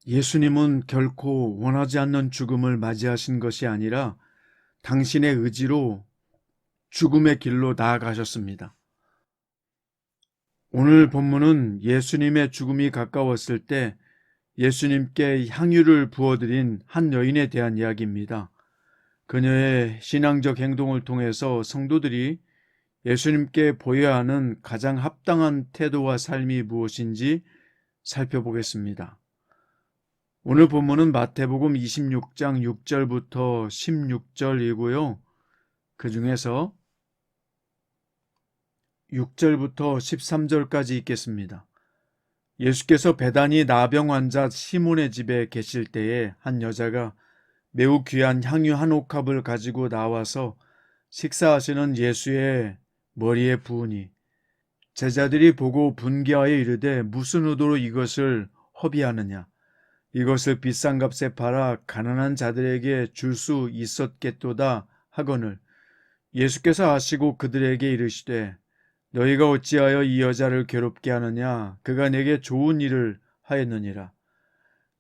예수님은 결코 원하지 않는 죽음을 맞이하신 것이 아니라 당신의 의지로 죽음의 길로 나아가셨습니다. 오늘 본문은 예수님의 죽음이 가까웠을 때 예수님께 향유를 부어드린 한 여인에 대한 이야기입니다. 그녀의 신앙적 행동을 통해서 성도들이 예수님께 보여야 하는 가장 합당한 태도와 삶이 무엇인지 살펴보겠습니다. 오늘 본문은 마태복음 26장 6절부터 16절이고요. 그 중에서 6절부터 13절까지 읽겠습니다. 예수께서 베다니 나병 환자 시몬의 집에 계실 때에 한 여자가 매우 귀한 향유 한 옥합을 가지고 나와서 식사하시는 예수의 머리에 부으니 제자들이 보고 분개하여 이르되 무슨 의도로 이것을 허비하느냐. 이것을 비싼 값에 팔아 가난한 자들에게 줄 수 있었겠도다 하거늘 예수께서 아시고 그들에게 이르시되 너희가 어찌하여 이 여자를 괴롭게 하느냐. 그가 내게 좋은 일을 하였느니라.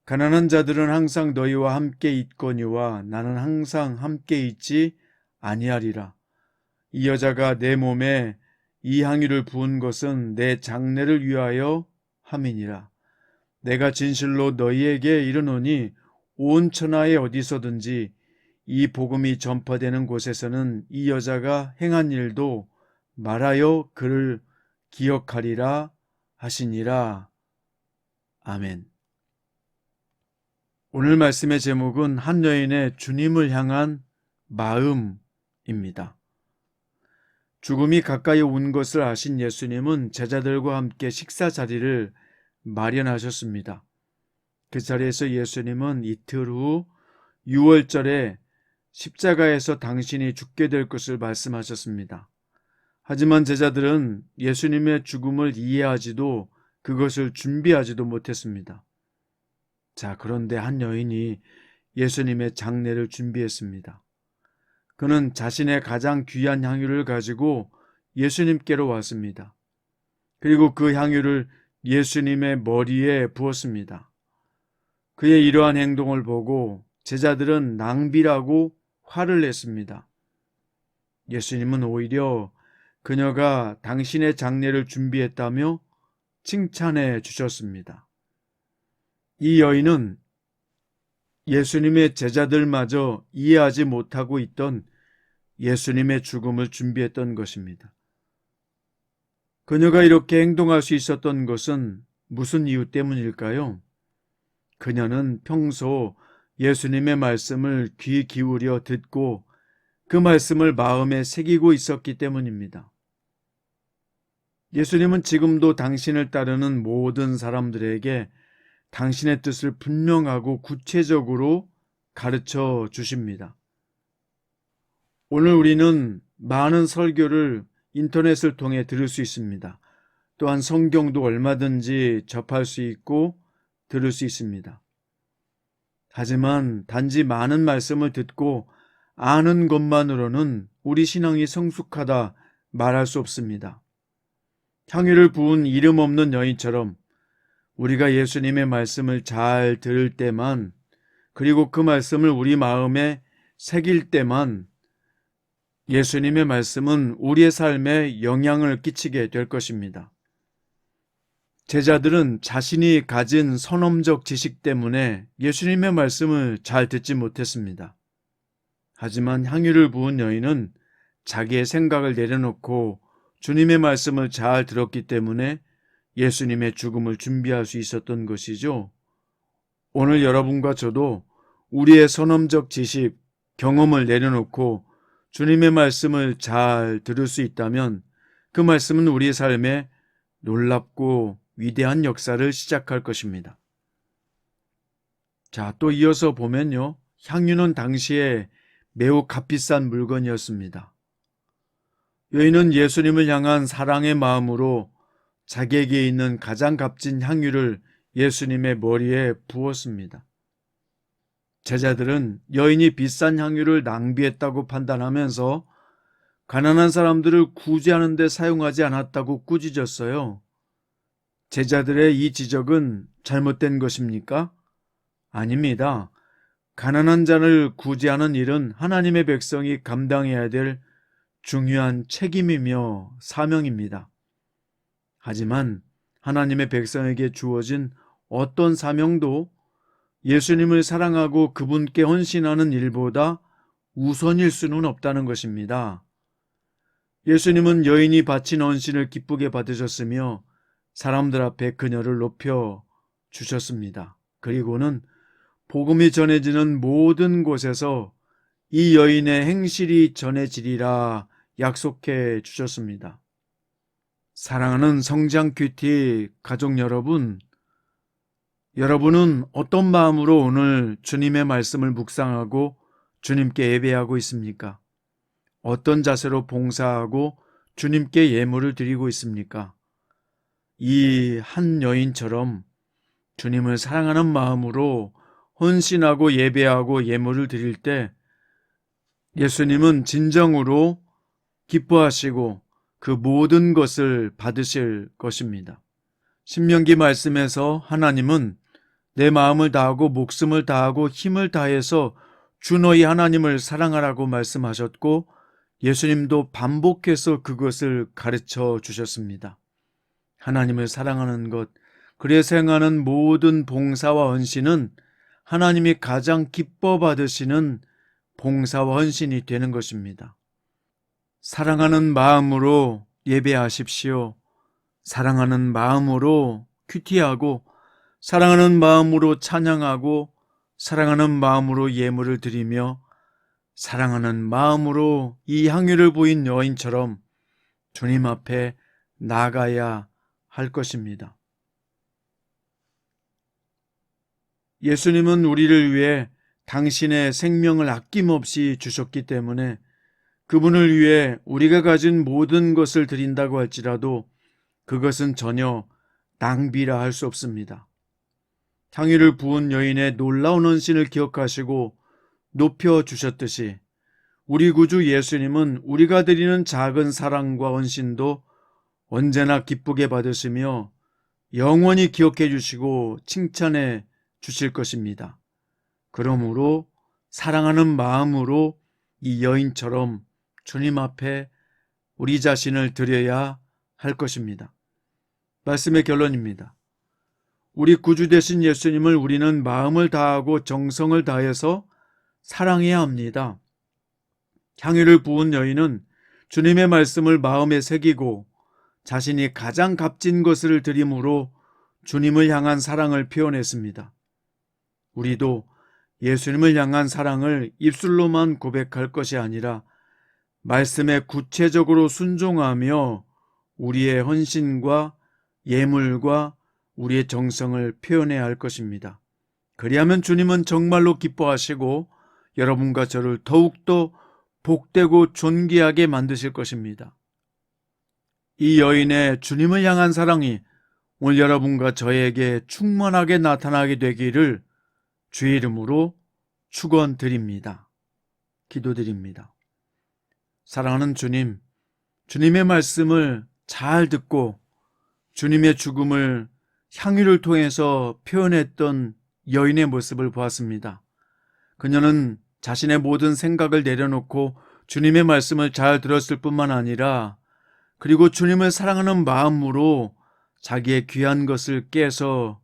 가난한 자들은 항상 너희와 함께 있거니와 나는 항상 함께 있지 아니하리라. 이 여자가 내 몸에 이 향유를 부은 것은 내 장례를 위하여 함이니라. 내가 진실로 너희에게 이르노니 온 천하에 어디서든지 이 복음이 전파되는 곳에서는 이 여자가 행한 일도 말하여 그를 기억하리라 하시니라. 아멘. 오늘 말씀의 제목은 한 여인의 주님을 향한 마음입니다. 죽음이 가까이 온 것을 아신 예수님은 제자들과 함께 식사 자리를 마련하셨습니다. 그 자리에서 예수님은 이틀 후 6월절에 십자가에서 당신이 죽게 될 것을 말씀하셨습니다. 하지만 제자들은 예수님의 죽음을 이해하지도 그것을 준비하지도 못했습니다. 자, 그런데 한 여인이 예수님의 장례를 준비했습니다. 그는 자신의 가장 귀한 향유를 가지고 예수님께로 왔습니다. 그리고 그 향유를 예수님의 머리에 부었습니다. 그의 이러한 행동을 보고 제자들은 낭비라고 화를 냈습니다. 예수님은 오히려 그녀가 당신의 장례를 준비했다며 칭찬해 주셨습니다. 이 여인은 예수님의 제자들마저 이해하지 못하고 있던 예수님의 죽음을 준비했던 것입니다. 그녀가 이렇게 행동할 수 있었던 것은 무슨 이유 때문일까요? 그녀는 평소 예수님의 말씀을 귀 기울여 듣고 그 말씀을 마음에 새기고 있었기 때문입니다. 예수님은 지금도 당신을 따르는 모든 사람들에게 당신의 뜻을 분명하고 구체적으로 가르쳐 주십니다. 오늘 우리는 많은 설교를 인터넷을 통해 들을 수 있습니다. 또한 성경도 얼마든지 접할 수 있고 들을 수 있습니다. 하지만 단지 많은 말씀을 듣고 아는 것만으로는 우리 신앙이 성숙하다 말할 수 없습니다. 향유를 부은 이름 없는 여인처럼 우리가 예수님의 말씀을 잘 들을 때만, 그리고 그 말씀을 우리 마음에 새길 때만 예수님의 말씀은 우리의 삶에 영향을 끼치게 될 것입니다. 제자들은 자신이 가진 선험적 지식 때문에 예수님의 말씀을 잘 듣지 못했습니다. 하지만 향유를 부은 여인은 자기의 생각을 내려놓고 주님의 말씀을 잘 들었기 때문에 예수님의 죽음을 준비할 수 있었던 것이죠. 오늘 여러분과 저도 우리의 선험적 지식, 경험을 내려놓고 주님의 말씀을 잘 들을 수 있다면 그 말씀은 우리의 삶에 놀랍고 위대한 역사를 시작할 것입니다. 자, 또 이어서 보면요. 향유는 당시에 매우 값비싼 물건이었습니다. 여인은 예수님을 향한 사랑의 마음으로 자기에게 있는 가장 값진 향유를 예수님의 머리에 부었습니다. 제자들은 여인이 비싼 향유를 낭비했다고 판단하면서 가난한 사람들을 구제하는 데 사용하지 않았다고 꾸짖었어요. 제자들의 이 지적은 잘못된 것입니까? 아닙니다. 가난한 자를 구제하는 일은 하나님의 백성이 감당해야 될 중요한 책임이며 사명입니다. 하지만 하나님의 백성에게 주어진 어떤 사명도 예수님을 사랑하고 그분께 헌신하는 일보다 우선일 수는 없다는 것입니다. 예수님은 여인이 바친 헌신을 기쁘게 받으셨으며 사람들 앞에 그녀를 높여 주셨습니다. 그리고는 복음이 전해지는 모든 곳에서 이 여인의 행실이 전해지리라 약속해 주셨습니다. 사랑하는 성장 큐티 가족 여러분, 여러분은 어떤 마음으로 오늘 주님의 말씀을 묵상하고 주님께 예배하고 있습니까? 어떤 자세로 봉사하고 주님께 예물을 드리고 있습니까? 이 한 여인처럼 주님을 사랑하는 마음으로 헌신하고 예배하고 예물을 드릴 때 예수님은 진정으로 기뻐하시고 그 모든 것을 받으실 것입니다. 신명기 말씀에서 하나님은 내 마음을 다하고 목숨을 다하고 힘을 다해서 주 너희 하나님을 사랑하라고 말씀하셨고 예수님도 반복해서 그것을 가르쳐 주셨습니다. 하나님을 사랑하는 것, 그래서 행하는 모든 봉사와 헌신은 하나님이 가장 기뻐 받으시는 봉사와 헌신이 되는 것입니다. 사랑하는 마음으로 예배하십시오. 사랑하는 마음으로 큐티하고 사랑하는 마음으로 찬양하고 사랑하는 마음으로 예물을 드리며 사랑하는 마음으로 이 향유를 보인 여인처럼 주님 앞에 나가야 할 것입니다. 예수님은 우리를 위해 당신의 생명을 아낌없이 주셨기 때문에 그분을 위해 우리가 가진 모든 것을 드린다고 할지라도 그것은 전혀 낭비라 할 수 없습니다. 향유를 부은 여인의 놀라운 헌신을 기억하시고 높여주셨듯이 우리 구주 예수님은 우리가 드리는 작은 사랑과 헌신도 언제나 기쁘게 받으시며 영원히 기억해 주시고 칭찬해 주실 것입니다. 그러므로 사랑하는 마음으로 이 여인처럼 주님 앞에 우리 자신을 드려야 할 것입니다. 말씀의 결론입니다. 우리 구주 되신 예수님을 우리는 마음을 다하고 정성을 다해서 사랑해야 합니다. 향유를 부은 여인은 주님의 말씀을 마음에 새기고 자신이 가장 값진 것을 드림으로 주님을 향한 사랑을 표현했습니다. 우리도 예수님을 향한 사랑을 입술로만 고백할 것이 아니라 말씀에 구체적으로 순종하며 우리의 헌신과 예물과 우리의 정성을 표현해야 할 것입니다. 그리하면 주님은 정말로 기뻐하시고 여러분과 저를 더욱더 복되고 존귀하게 만드실 것입니다. 이 여인의 주님을 향한 사랑이 오늘 여러분과 저에게 충만하게 나타나게 되기를 주의 이름으로 축원드립니다. 기도드립니다. 사랑하는 주님, 주님의 말씀을 잘 듣고 주님의 죽음을 향유를 통해서 표현했던 여인의 모습을 보았습니다. 그녀는 자신의 모든 생각을 내려놓고 주님의 말씀을 잘 들었을 뿐만 아니라 그리고 주님을 사랑하는 마음으로 자기의 귀한 것을 깨서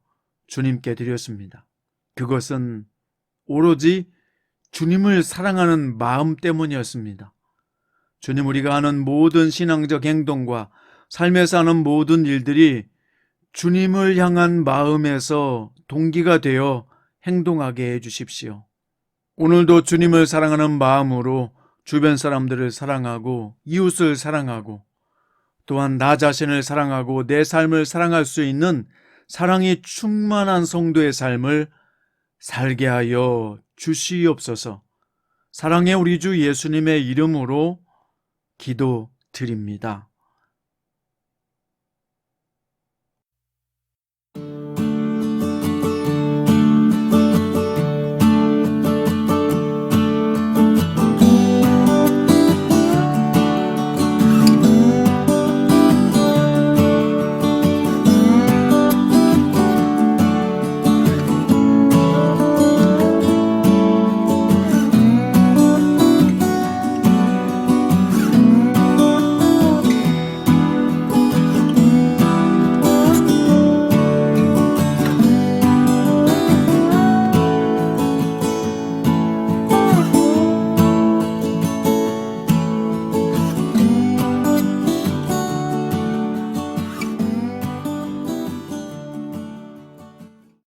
주님께 드렸습니다. 그것은 오로지 주님을 사랑하는 마음 때문이었습니다. 주님, 우리가 하는 모든 신앙적 행동과 삶에서 하는 모든 일들이 주님을 향한 마음에서 동기가 되어 행동하게 해주십시오. 오늘도 주님을 사랑하는 마음으로 주변 사람들을 사랑하고 이웃을 사랑하고 또한 나 자신을 사랑하고 내 삶을 사랑할 수 있는 사랑이 충만한 성도의 삶을 살게 하여 주시옵소서. 사랑의 우리 주 예수님의 이름으로 기도드립니다.